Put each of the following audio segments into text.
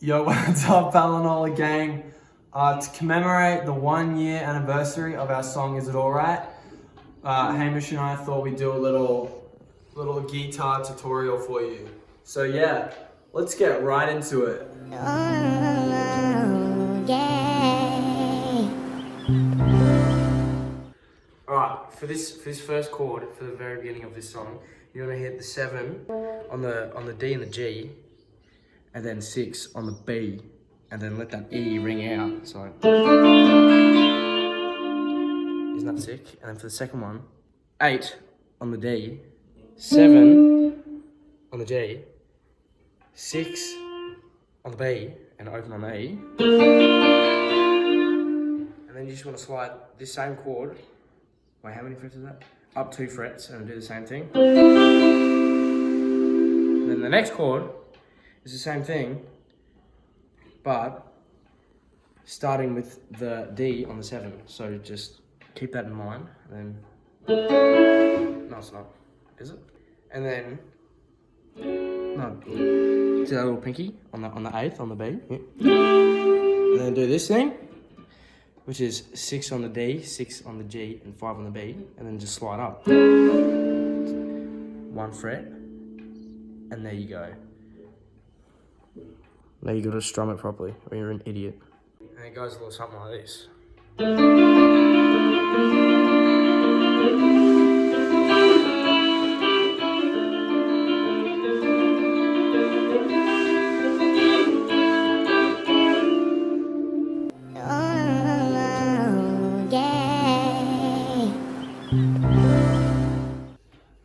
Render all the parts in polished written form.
Yo, what's up, Palinola gang? To commemorate the 1 year anniversary of our song Is It Alright, Hamish and I thought we'd do a little guitar tutorial for you. So yeah, let's get right into it. Oh, yeah. Alright, for this first chord, for the very beginning of this song, you're gonna hit the 7 on the D and the G, and then 6 on the B, and then let that E ring out. So, isn't that sick? And then for the second one, 8 on the D, 7 on the G, 6 on the B, and open on the E. And then you just want to slide this same chord. Wait, how many frets is that? Up 2 frets, and do the same thing. And then the next chord is the same thing, but starting with the D on the 7. So just keep that in mind. And then, no, it's not, is it? And then, no, see that little pinky on the 8th on the B. Yeah. And then do this thing, which is 6 on the D, 6 on the G, and 5 on the B, and then just slide up 1 fret, and there you go. Now you gotta strum it properly, or you're an idiot. And it goes a little something like this.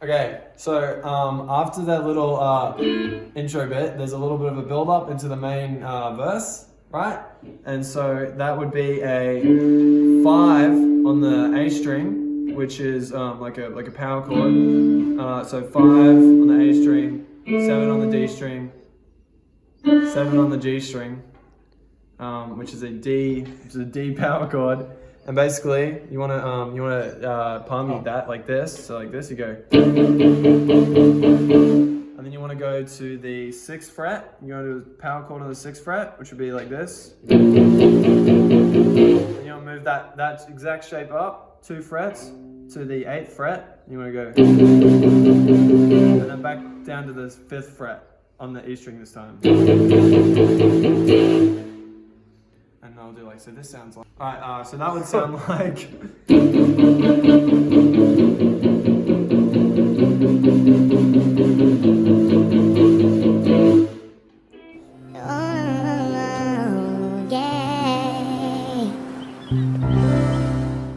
Okay, so after that little intro bit, there's a little bit of a build up into the main verse, right? And so that would be a 5 on the A string, which is like a power chord. So 5 on the A string, 7 on the D string, 7 on the G string, which is a D power chord. And basically, you wanna palm that like this. So like this, you go, and then you wanna go to the 6th fret. You wanna do a power chord on the 6th fret, which would be like this. And you wanna move that exact shape up 2 frets to the 8th fret. You wanna go, and then back down to the 5th fret on the E string this time. And I'll do like, so this sounds like, alright, so that would sound like,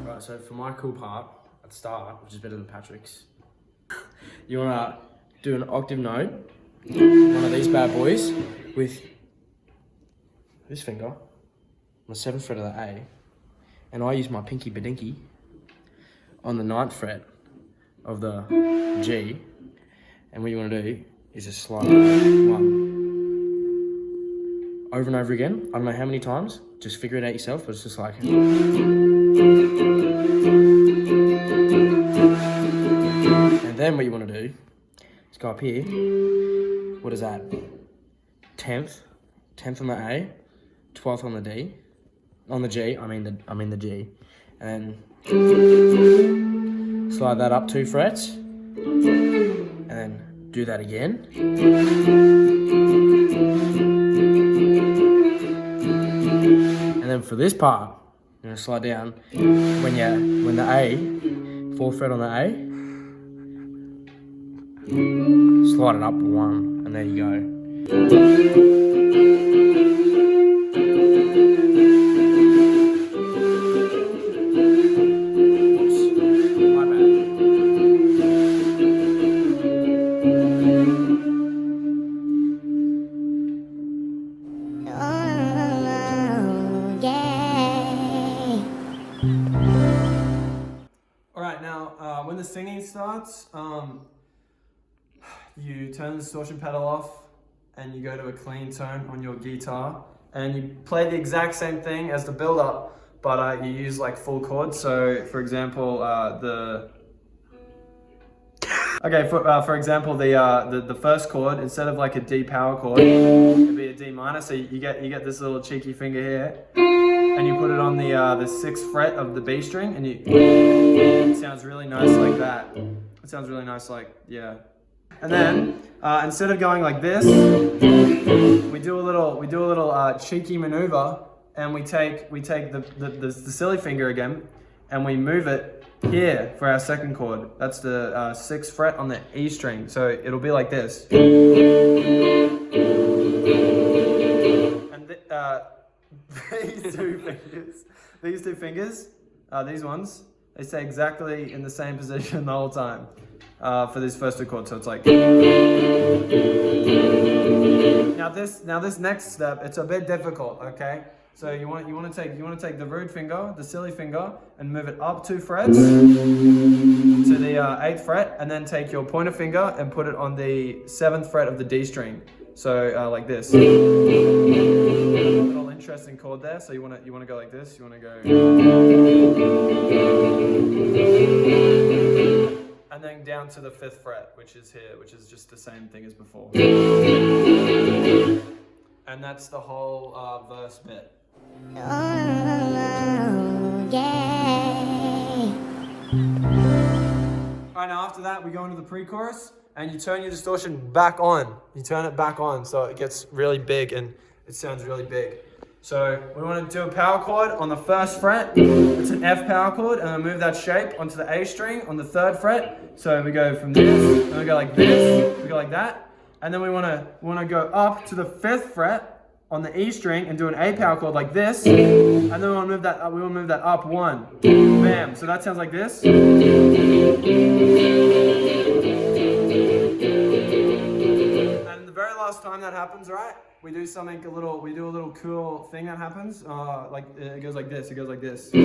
Right, so for my cool part at the start, which is better than Patrick's, you wanna do an octave note, one of these bad boys, with this finger, on the 7th fret of the A, and I use my pinky badinky on the 9th fret of the G, and what you want to do is just slide 1 over and over again. I don't know how many times, just figure it out yourself, but it's just like, and then what you want to do is go up here, what is that, 10th on the A, 12th on the D, on the G, I mean the G, and then slide that up 2 frets, and then do that again, and then for this part, you're gonna slide down when the A, 4th fret on the A, slide it up 1, and there you go. alright, now when the singing starts, you turn the distortion pedal off and you go to a clean tone on your guitar, and you play the exact same thing as the build up, but you use like full chords. So for example, the Okay, for example, the first chord, instead of like a D power chord, it'd be a D minor. So you get this little cheeky finger here, and you put it on the 6th fret of the B string, and it sounds really nice like that. It sounds really nice like, yeah. And then instead of going like this, we do a little cheeky maneuver, and we take the silly finger again, and we move it here for our second chord. That's the 6th fret on the E string. So it'll be like this. And these two fingers, these ones, they stay exactly in the same position the whole time for these first 2 chords. So it's like. Now this next step, it's a bit difficult. Okay. So you want to take the rude finger, the silly finger, and move it up 2 frets to the 8th fret, and then take your pointer finger and put it on the 7th fret of the D string. So like this. A little interesting chord there. So you want to go like this. You want to go, and then down to the 5th fret, which is here, which is just the same thing as before. And that's the whole verse bit. Oh, yeah. Alright, now after that we go into the pre-chorus, and you turn your distortion back on. You turn it back on so it gets really big and it sounds really big. So we want to do a power chord on the 1st fret. It's an F power chord, and then move that shape onto the A string on the 3rd fret. So we go from this, and we go like this, we go like that, and then we want to go up to the 5th fret on the E string and do an A power chord like this, and then we want to move that up. We want to move that up 1, bam. So that sounds like this. And the very last time that happens, right? We do a little cool thing that happens. Like it goes like this. It goes like this. We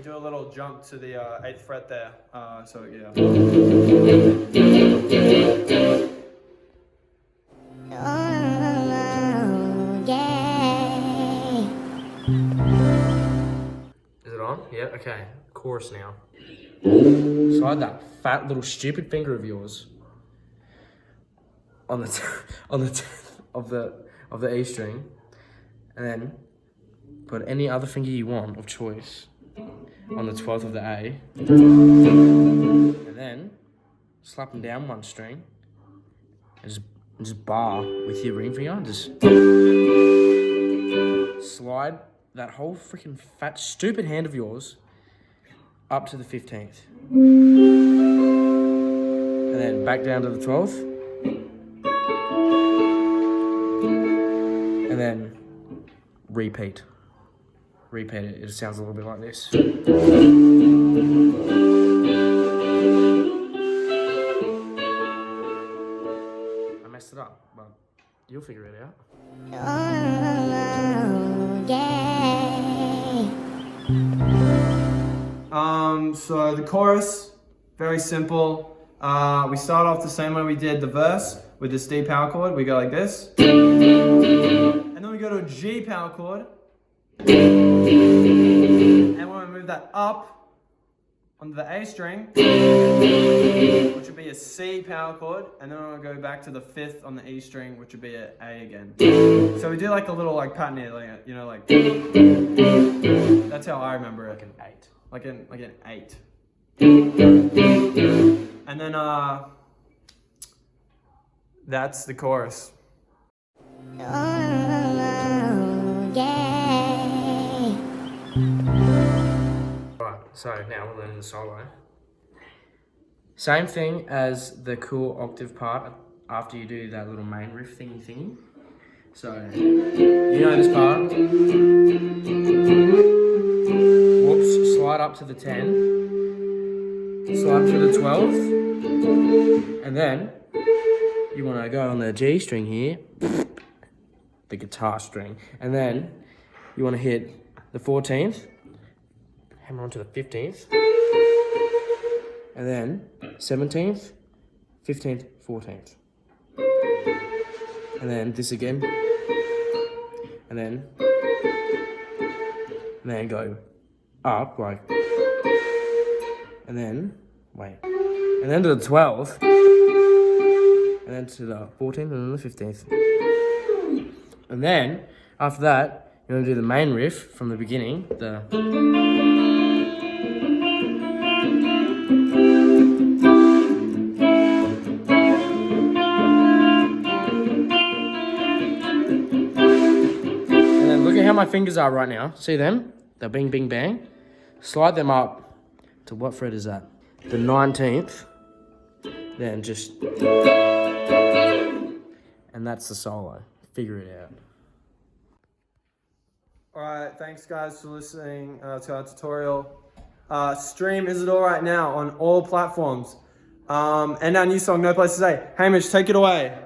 do a little jump to the 8th fret there. So yeah. Oh, yeah. Is it on? Yeah, okay. Chorus now. Slide that fat little stupid finger of yours on the 10th of the E string, and then put any other finger you want of choice on the 12th of the A, and then slap them down 1 string and just bar with your ring finger. Just slide that whole freaking fat stupid hand of yours up to the 15th, and then back down to the 12th, and then repeat it. It sounds a little bit like this. I messed it up, but you'll figure it out. Oh, yeah. So the chorus, very simple. We start off the same way we did the verse with this D power chord. We go like this, and then we go to a G power chord, and when we move that up onto the A string, which would be a C power chord, and then we'll go back to the 5th on the E string, which would be an A again. So we do like a little like pattern here, like, you know, like that's how I remember it. Like an 8. And then that's the chorus. Oh, yeah. Right, so now we're learning the solo. Same thing as the cool octave part after you do that little main riff thingy. So, you know this part. Whoops, slide up to the 10, slide to the 12th, and then you want to go on the G string here, the guitar string, and then you want to hit the 14th, hammer onto the 15th, and then 17th, 15th, 14th, and then this again, and then and then go up, like, and then, wait, and then to the 12th, and then to the 14th, and then the 15th. And then, after that, you're going to do the main riff from the beginning, look at how my fingers are right now. See them? They're bing, bing, bang. Slide them up to what fret is that? The 19th. Then just... And that's the solo. Figure it out. Alright, thanks guys for listening to our tutorial. Stream Is It Alright now on all platforms. And our new song, No Place to Stay. Hamish, take it away.